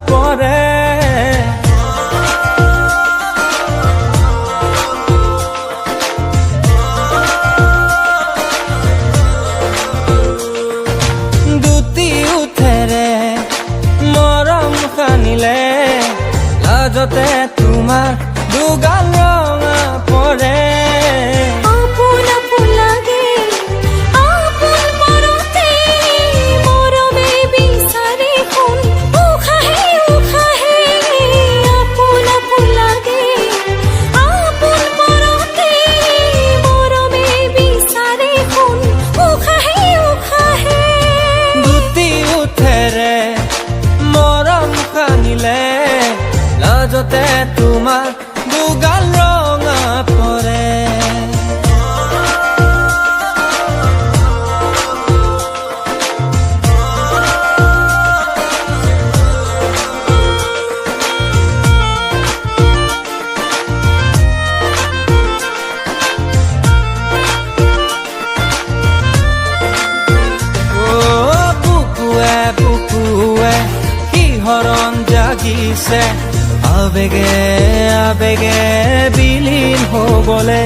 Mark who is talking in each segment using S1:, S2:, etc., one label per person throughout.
S1: পৰে দুটি উঠেৰে মৰম সানিলে লাজতে তোমাৰ দুগাল ৰঙা পৰে লাজতে তোমাৰ দুগাল ৰঙা পৰে বুকুৱে বুকুৱে শিহৰণ জাগিছে আবেগে আবেগে বিলীন হ'বলে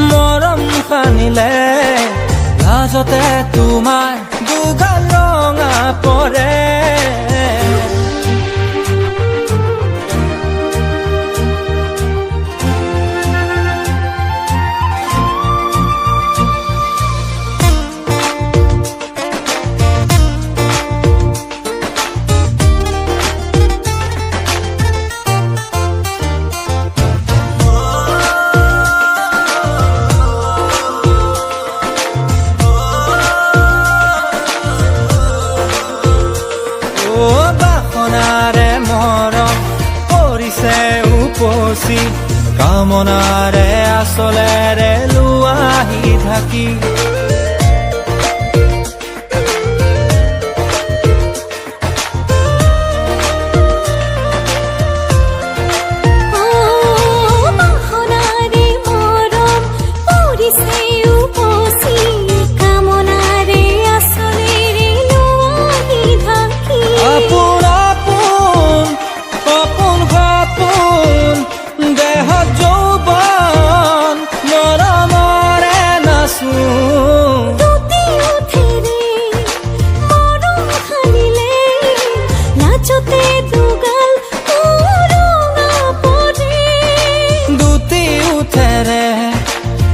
S1: মৰম সানিলে লাজতে তোমাৰ দুগাল ৰঙা পৰে বাসনাৰে মৰম কৰিছে উপচি কামনাৰে আচলেৰে লোৱাহি ঢাকি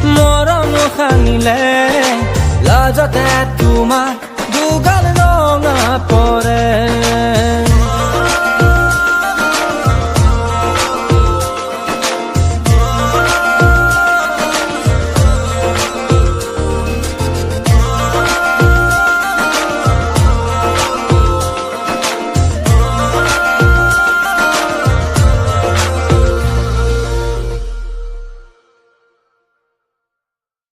S1: মৰম সানিলে লাজতে তোমাৰ